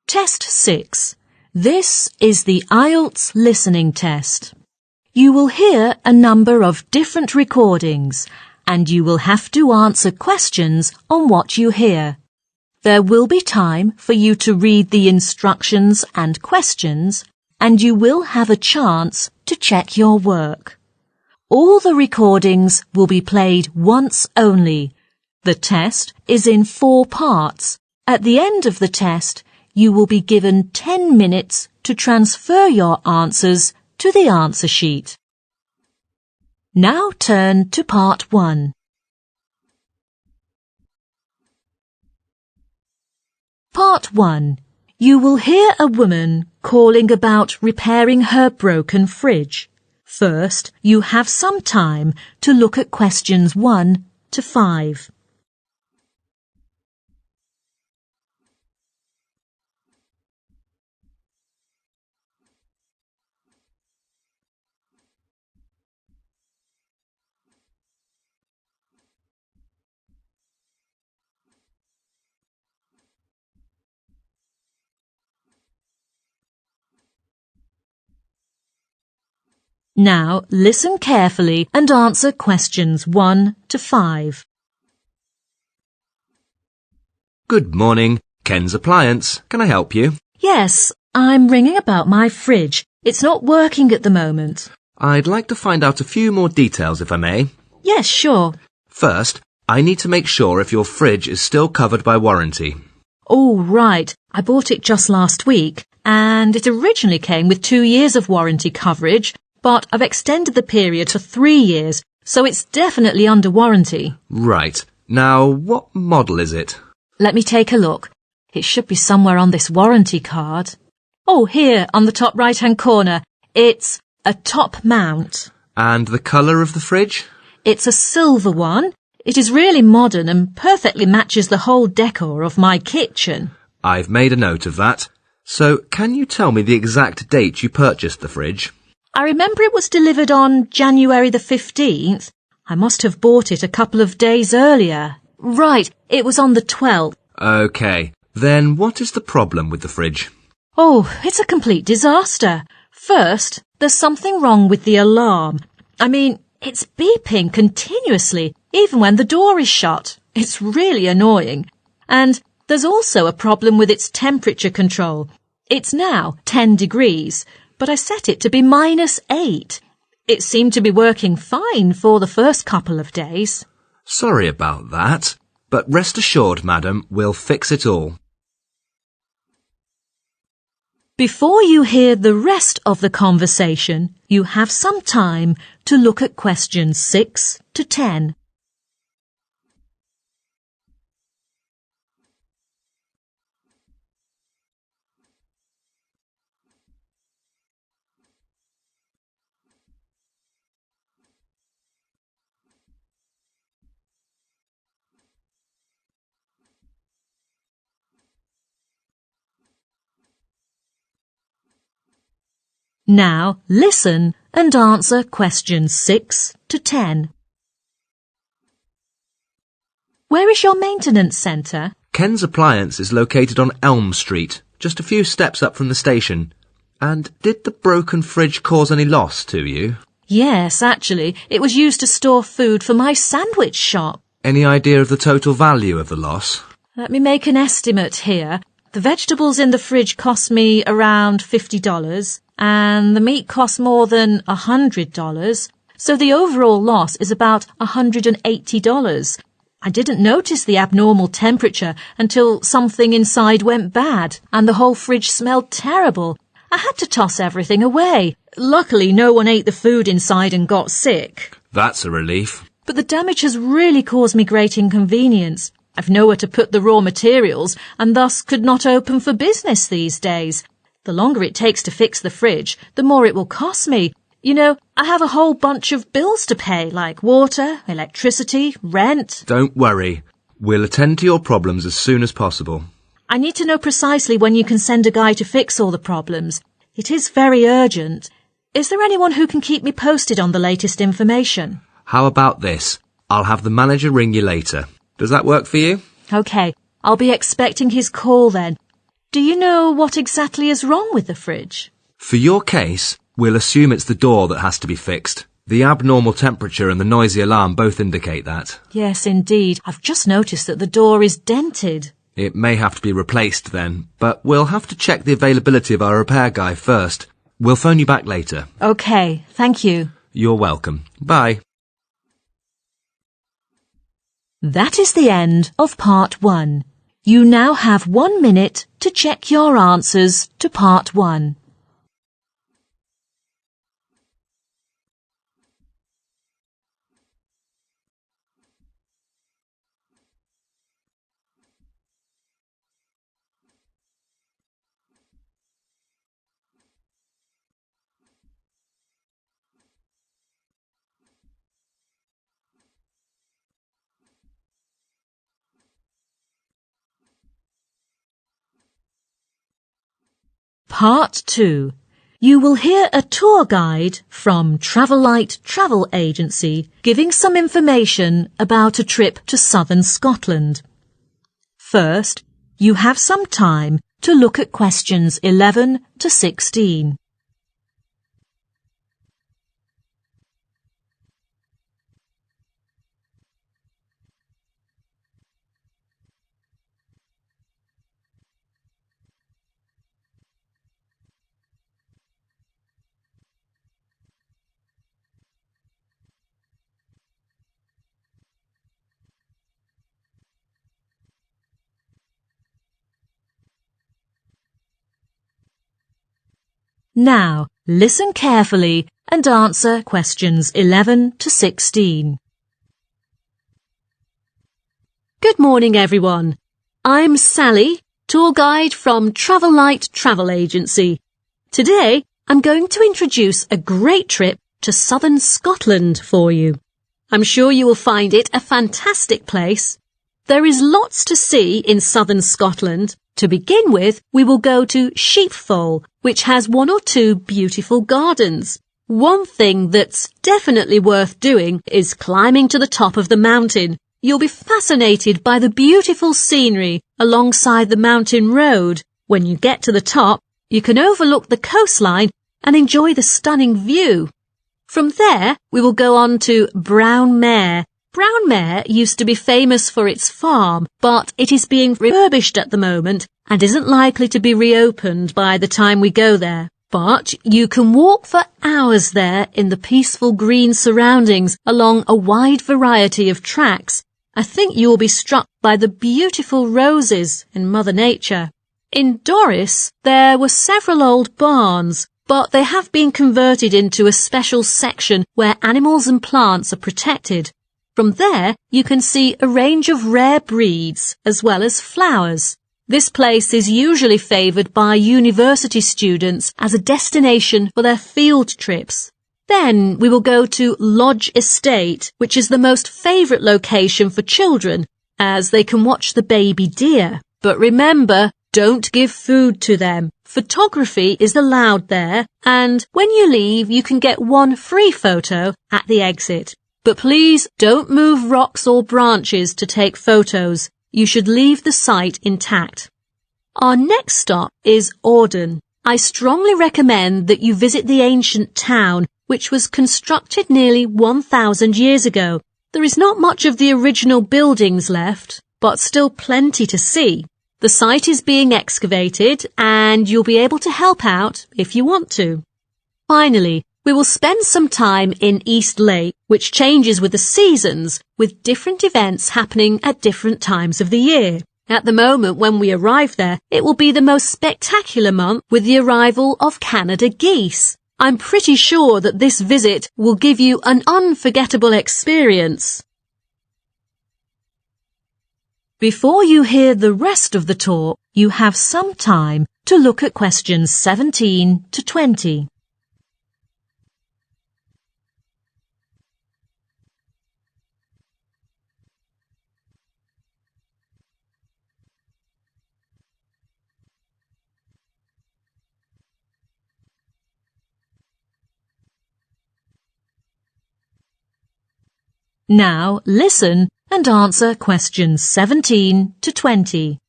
Test 6. This is the IELTS Listening Test. You will hear a number of different recordings and you will have to answer questions on what you hear. There will be time for you to read the instructions and questions and you will have a chance to check your work. All the recordings will be played once only. The test is in 4 parts. At the end of the test, you will be given 10 minutes to transfer your answers to the answer sheet. Now turn to part 1. Part 1. You will hear a woman calling about repairing her broken fridge. First, you have some time to look at questions 1 to 5. Now listen carefully and answer questions 1 to 5. Good morning. Ken's Appliance. Can I help you? Yes, I'm ringing about my fridge. It's not working at the moment. I'd like to find out a few more details if I may. Yes, sure. First, I need to make sure if your fridge is still covered by warranty. Oh, right. I bought it just last week and it originally came with 2 years of warranty coverage, but I've extended the period to 3 years, so it's definitely under warranty. Right. Now, what model is it? Let me take a look. It should be somewhere on this warranty card. Oh, here on the top right-hand corner. It's a top mount. And the colour of the fridge? It's a silver one. It is really modern and perfectly matches the whole decor of my kitchen. I've made a note of that. So, can you tell me the exact date you purchased the fridge? I remember it was delivered on January the 15th. I must have bought it a couple of days earlier. Right, it was on the 12th. OK. Then what is the problem with the fridge? Oh, it's a complete disaster. First, there's something wrong with the alarm. I mean, it's beeping continuously, even when the door is shut. It's really annoying. And there's also a problem with its temperature control. It's now 10 degrees. But I set it to be -8. It seemed to be working fine for the first couple of days. Sorry about that, but rest assured, madam, we'll fix it all. Before you hear the rest of the conversation, you have some time to look at questions 6 to 10. Now listen and answer questions 6 to 10. Where is your maintenance centre? Ken's Appliance is located on Elm Street, just a few steps up from the station. And did the broken fridge cause any loss to you? Yes, actually, it was used to store food for my sandwich shop. Any idea of the total value of the loss? Let me make an estimate here. The vegetables in the fridge cost me around $50 and the meat cost more than $100, so the overall loss is about $180. I didn't notice the abnormal temperature until something inside went bad and the whole fridge smelled terrible. I had to toss everything away. Luckily, no one ate the food inside and got sick. That's a relief. But the damage has really caused me great inconvenience. I've nowhere to put the raw materials and thus could not open for business these days. The longer it takes to fix the fridge, the more it will cost me. You know, I have a whole bunch of bills to pay, like water, electricity, rent. Don't worry. We'll attend to your problems as soon as possible. I need to know precisely when you can send a guy to fix all the problems. It is very urgent. Is there anyone who can keep me posted on the latest information? How about this? I'll have the manager ring you later. Does that work for you? OK, I'll be expecting his call then. Do you know what exactly is wrong with the fridge? For your case, we'll assume it's the door that has to be fixed. The abnormal temperature and the noisy alarm both indicate that. Yes, indeed. I've just noticed that the door is dented. It may have to be replaced then, but we'll have to check the availability of our repair guy first. We'll phone you back later. OK, thank you. You're welcome. Bye. That is the end of Part 1. You now have 1 minute to check your answers to Part 1. Part 2. You will hear a tour guide from Light Travel Agency giving some information about a trip to southern Scotland. First, you have some time to look at questions 11 to 16. Now, listen carefully and answer questions 11 to 16. Good morning, everyone. I'm Sally, tour guide from Light Travel Agency. Today, I'm going to introduce a great trip to southern Scotland for you. I'm sure you will find it a fantastic place. There is lots to see in southern Scotland. To begin with, we will go to Sheepfold, which has 1 or 2 beautiful gardens. One thing that's definitely worth doing is climbing to the top of the mountain. You'll be fascinated by the beautiful scenery alongside the mountain road. When you get to the top, you can overlook the coastline and enjoy the stunning view. From there, we will go on to Brownmare. Brownmare used to be famous for its farm, but it is being refurbished at the moment and isn't likely to be reopened by the time we go there. But you can walk for hours there in the peaceful green surroundings along a wide variety of tracks. I think you will be struck by the beautiful roses in Mother Nature. In Doris, there were several old barns, but they have been converted into a special section where animals and plants are protected. From there, you can see a range of rare breeds as well as flowers. This place is usually favoured by university students as a destination for their field trips. Then we will go to Lodge Estate, which is the most favourite location for children, as they can watch the baby deer. But remember, don't give food to them. Photography is allowed there, and when you leave, you can get 1 free photo at the exit. But please don't move rocks or branches to take photos. You should leave the site intact. Our next stop is Auden. I strongly recommend that you visit the ancient town, which was constructed nearly 1,000 years ago. There is not much of the original buildings left, but still plenty to see. The site is being excavated, and you'll be able to help out if you want to. Finally, we will spend some time in East Lake, which changes with the seasons, with different events happening at different times of the year. At the moment when we arrive there, it will be the most spectacular month with the arrival of Canada geese. I'm pretty sure that this visit will give you an unforgettable experience. Before you hear the rest of the talk, you have some time to look at questions 17 to 20. Now listen and answer questions 17 to 20.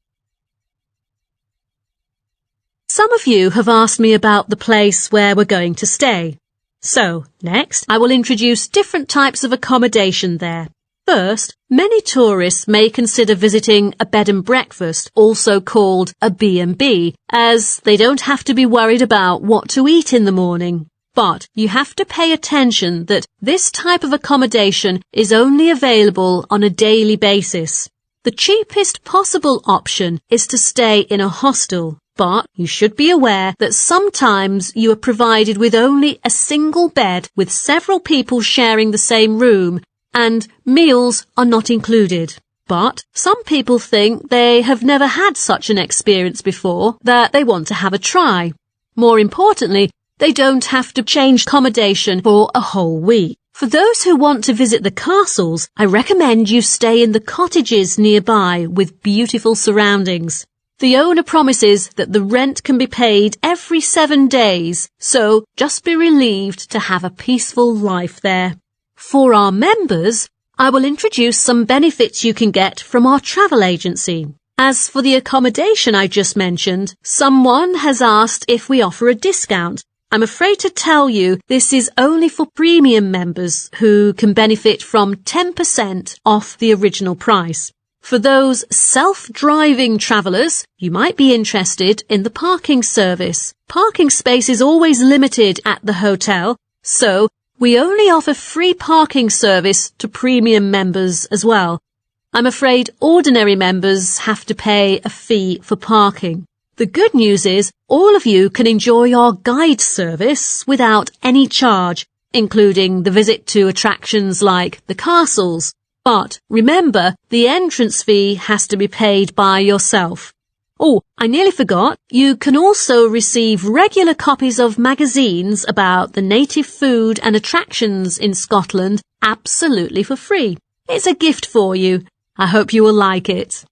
Some of you have asked me about the place where we're going to stay. So, next, I will introduce different types of accommodation there. First, many tourists may consider visiting a bed and breakfast, also called a B&B, as they don't have to be worried about what to eat in the morning. But you have to pay attention that this type of accommodation is only available on a daily basis. The cheapest possible option is to stay in a hostel, but you should be aware that sometimes you are provided with only a single bed with several people sharing the same room, and meals are not included. But some people think they have never had such an experience before, that they want to have a try. More importantly, they don't have to change accommodation for a whole week. For those who want to visit the castles, I recommend you stay in the cottages nearby with beautiful surroundings. The owner promises that the rent can be paid every 7 days, so just be relieved to have a peaceful life there. For our members, I will introduce some benefits you can get from our travel agency. As for the accommodation I just mentioned, someone has asked if we offer a discount. I'm afraid to tell you this is only for premium members who can benefit from 10% off the original price. For those self-driving travellers, you might be interested in the parking service. Parking space is always limited at the hotel, so we only offer free parking service to premium members as well. I'm afraid ordinary members have to pay a fee for parking. The good news is all of you can enjoy our guide service without any charge, including the visit to attractions like the castles. But remember, the entrance fee has to be paid by yourself. Oh, I nearly forgot, you can also receive regular copies of magazines about the native food and attractions in Scotland absolutely for free. It's a gift for you. I hope you will like it.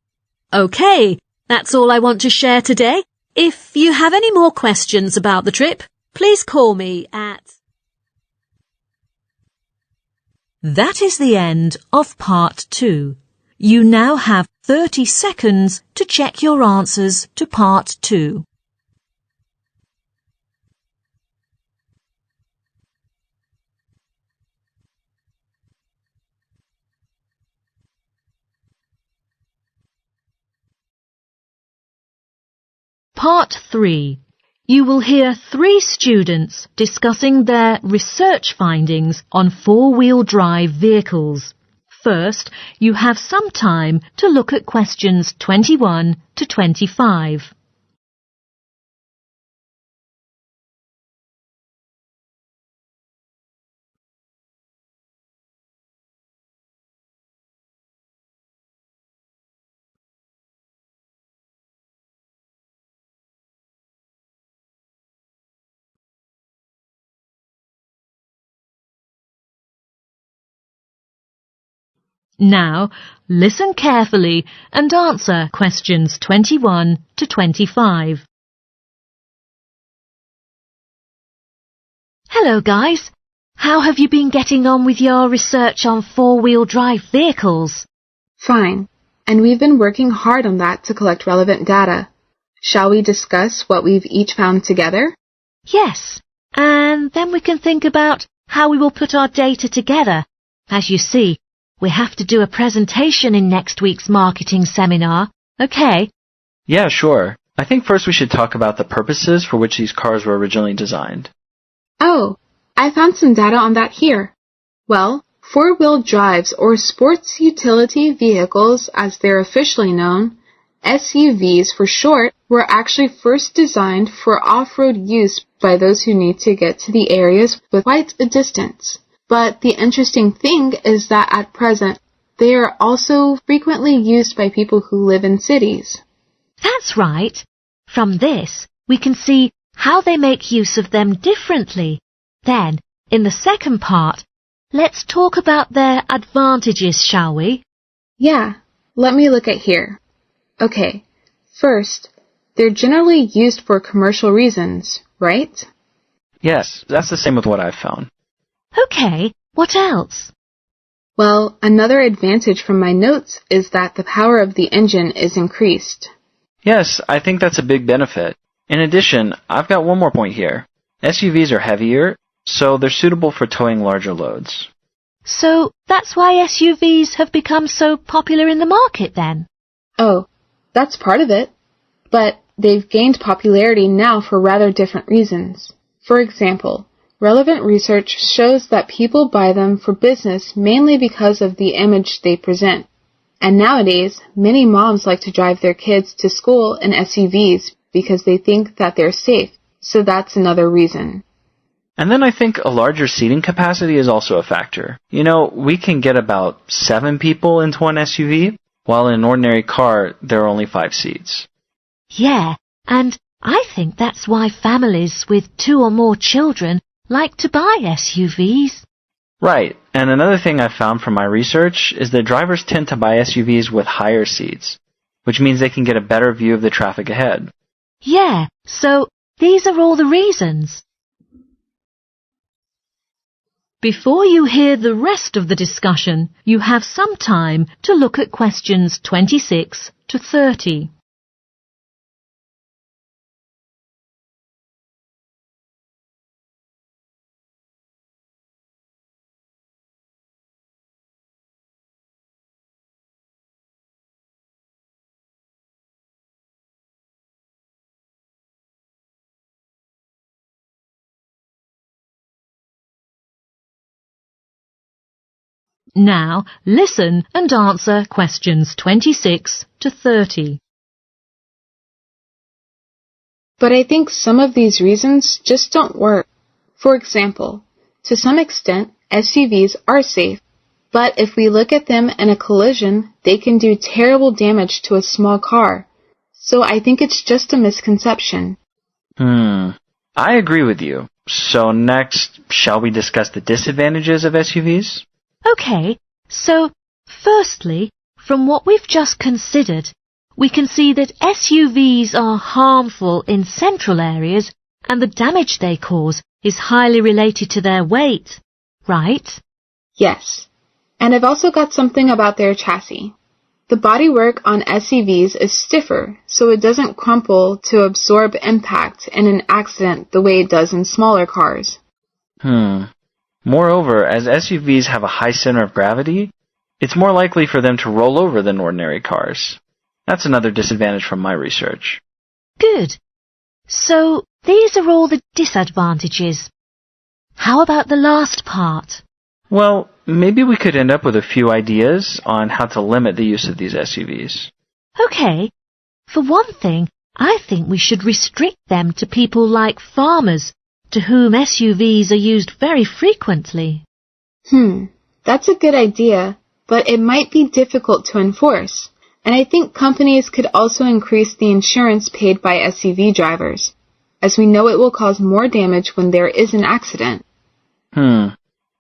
Okay, that's all I want to share today. If you have any more questions about the trip, please call me at... That is the end of part 2. You now have 30 seconds to check your answers to part 2. Part 3. You will hear 3 students discussing their research findings on four-wheel drive vehicles. First, you have some time to look at questions 21 to 25. Now, listen carefully and answer questions 21 to 25. Hello, guys. How have you been getting on with your research on four-wheel drive vehicles? Fine, and we've been working hard on that to collect relevant data. Shall we discuss what we've each found together? Yes, and then we can think about how we will put our data together. As you see, we have to do a presentation in next week's marketing seminar, okay? Yeah, sure. I think first we should talk about the purposes for which these cars were originally designed. Oh, I found some data on that here. Well, four-wheel drives or sports utility vehicles, as they're officially known, SUVs for short, were actually first designed for off-road use by those who need to get to the areas with quite a distance. But the interesting thing is that at present, they are also frequently used by people who live in cities. That's right. From this, we can see how they make use of them differently. Then, in the second part, let's talk about their advantages, shall we? Yeah, let me look at here. Okay, first, they're generally used for commercial reasons, right? Yes, that's the same with what I've found. Okay, what else? Well, another advantage from my notes is that the power of the engine is increased. Yes, I think that's a big benefit. In addition, I've got one more point here. SUVs are heavier, so they're suitable for towing larger loads. So that's why SUVs have become so popular in the market then? Oh, that's part of it. But they've gained popularity now for rather different reasons. For example, relevant research shows that people buy them for business mainly because of the image they present. And nowadays, many moms like to drive their kids to school in SUVs because they think that they're safe. So that's another reason. And then I think a larger seating capacity is also a factor. We can get about 7 people into one SUV, while in an ordinary car, there are only 5 seats. Yeah, and I think that's why families with 2 or more children like to buy SUVs. Right, and another thing I've found from my research is that drivers tend to buy SUVs with higher seats, which means they can get a better view of the traffic ahead. Yeah, so these are all the reasons. Before you hear the rest of the discussion, you have some time to look at questions 26 to 30. Now, listen and answer questions 26 to 30. But I think some of these reasons just don't work. For example, to some extent, SUVs are safe. But if we look at them in a collision, they can do terrible damage to a small car. So I think it's just a misconception. I agree with you. So next, shall we discuss the disadvantages of SUVs? Okay, so firstly, from what we've just considered, we can see that SUVs are harmful in central areas and the damage they cause is highly related to their weight, right? Yes. And I've also got something about their chassis. The bodywork on SUVs is stiffer, so it doesn't crumple to absorb impact in an accident the way it does in smaller cars. Moreover, as SUVs have a high center of gravity, it's more likely for them to roll over than ordinary cars. That's another disadvantage from my research. Good. So these are all the disadvantages. How about the last part? Well, maybe we could end up with a few ideas on how to limit the use of these SUVs. Okay. For one thing, I think we should restrict them to people like farmers, to whom SUVs are used very frequently. That's a good idea, but it might be difficult to enforce. And I think companies could also increase the insurance paid by SUV drivers, as we know it will cause more damage when there is an accident.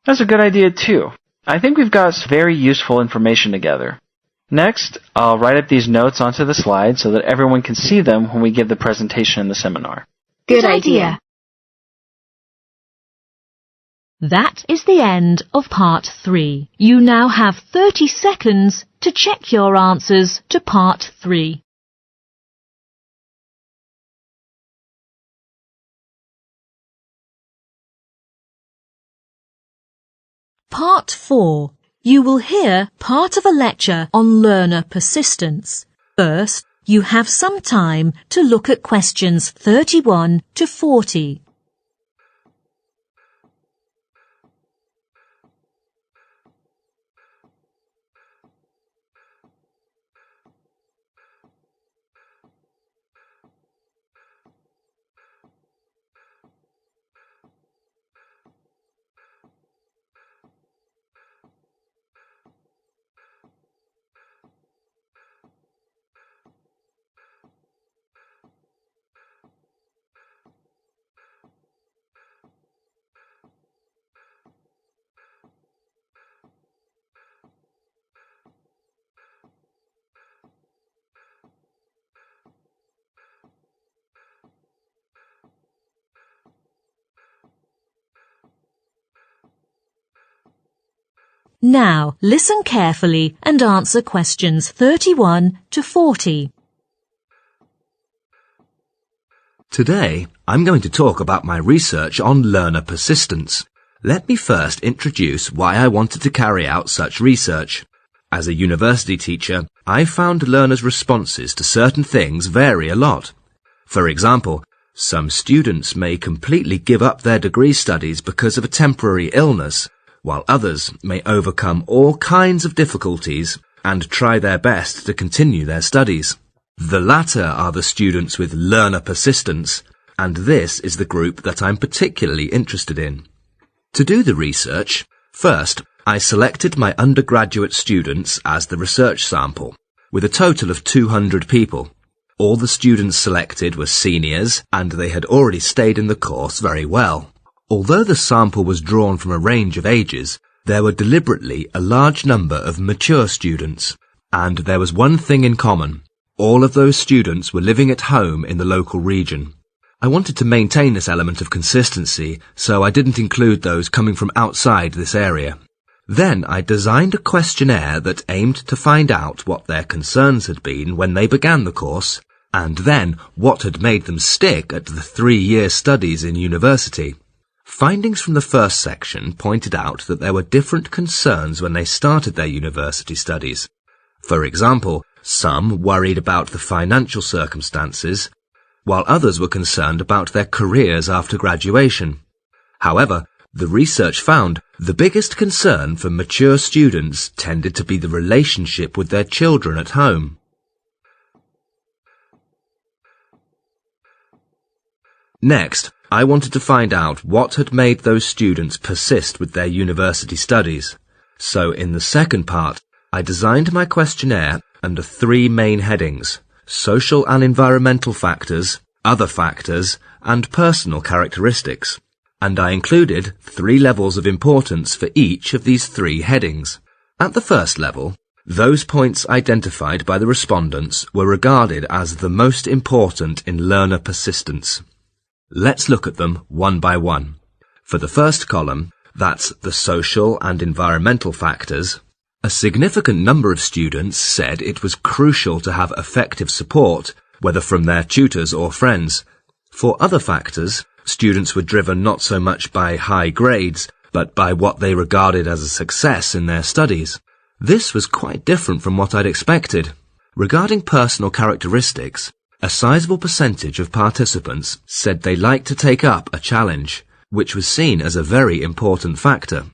That's a good idea too. I think we've got very useful information together. Next, I'll write up these notes onto the slide so that everyone can see them when we give the presentation in the seminar. Good idea. That is the end of part 3. You now have 30 seconds to check your answers to part 3. Part 4. You will hear part of a lecture on learner persistence. First, you have some time to look at questions 31 to 40. Now, listen carefully and answer questions 31 to 40. Today, I'm going to talk about my research on learner persistence. Let me first introduce why I wanted to carry out such research. As a university teacher, I found learners' responses to certain things vary a lot. For example, some students may completely give up their degree studies because of a temporary illness, while others may overcome all kinds of difficulties and try their best to continue their studies. The latter are the students with learner persistence, and this is the group that I'm particularly interested in. To do the research, first, I selected my undergraduate students as the research sample, with a total of 200 people. All the students selected were seniors, and they had already stayed in the course very well. Although the sample was drawn from a range of ages, there were deliberately a large number of mature students, and there was one thing in common. All of those students were living at home in the local region. I wanted to maintain this element of consistency, so I didn't include those coming from outside this area. Then I designed a questionnaire that aimed to find out what their concerns had been when they began the course, and then what had made them stick at the 3-year studies in university. Findings from the first section pointed out that there were different concerns when they started their university studies. For example, some worried about the financial circumstances, while others were concerned about their careers after graduation. However, the research found the biggest concern for mature students tended to be the relationship with their children at home. Next, I wanted to find out what had made those students persist with their university studies. So in the second part, I designed my questionnaire under 3 main headings: social and environmental factors, other factors, and personal characteristics. And I included 3 levels of importance for each of these 3 headings. At the first level, those points identified by the respondents were regarded as the most important in learner persistence. Let's look at them one by one. For the first column, that's the social and environmental factors, a significant number of students said it was crucial to have effective support, whether from their tutors or friends. For other factors, students were driven not so much by high grades, but by what they regarded as a success in their studies. This was quite different from what I'd expected. Regarding personal characteristics, a sizable percentage of participants said they liked to take up a challenge, which was seen as a very important factor.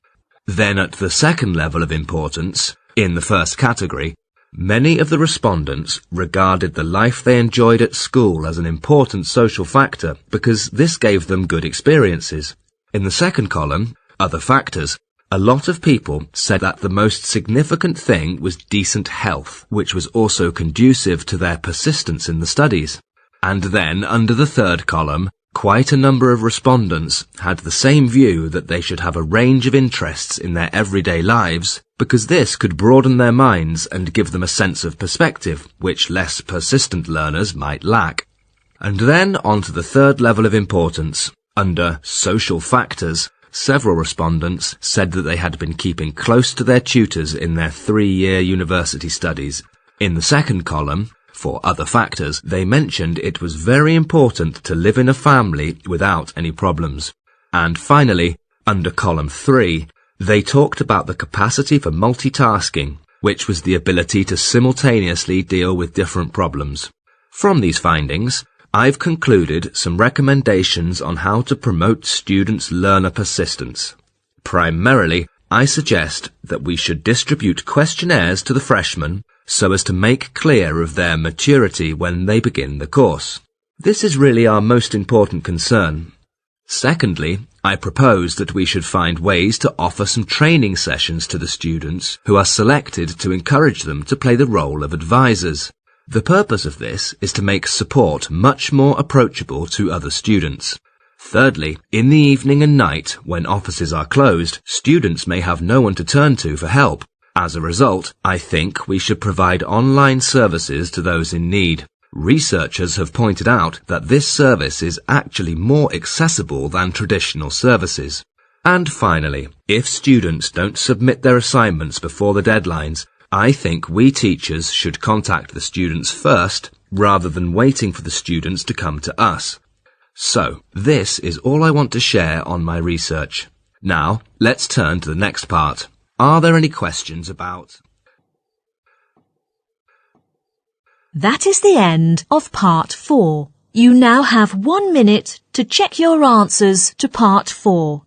Then at the second level of importance, in the first category, many of the respondents regarded the life they enjoyed at school as an important social factor because this gave them good experiences. In the second column, other factors, a lot of people said that the most significant thing was decent health, which was also conducive to their persistence in the studies. And then, under the third column, quite a number of respondents had the same view that they should have a range of interests in their everyday lives, because this could broaden their minds and give them a sense of perspective, which less persistent learners might lack. And then on to the third level of importance. Under social factors, several respondents said that they had been keeping close to their tutors in their 3-year university studies. In the second column, for other factors, they mentioned it was very important to live in a family without any problems. And finally, under column 3, they talked about the capacity for multitasking, which was the ability to simultaneously deal with different problems. From these findings, I've concluded some recommendations on how to promote students' learner persistence. Primarily, I suggest that we should distribute questionnaires to the freshmen so as to make clear of their maturity when they begin the course. This is really our most important concern. Secondly, I propose that we should find ways to offer some training sessions to the students who are selected to encourage them to play the role of advisors. The purpose of this is to make support much more approachable to other students. Thirdly, in the evening and night, when offices are closed, students may have no one to turn to for help. As a result, I think we should provide online services to those in need. Researchers have pointed out that this service is actually more accessible than traditional services. And finally, if students don't submit their assignments before the deadlines, I think we teachers should contact the students first, rather than waiting for the students to come to us. So, this is all I want to share on my research. Now, let's turn to the next part. Are there any questions about... That is the end of Part 4. You now have 1 minute to check your answers to Part 4.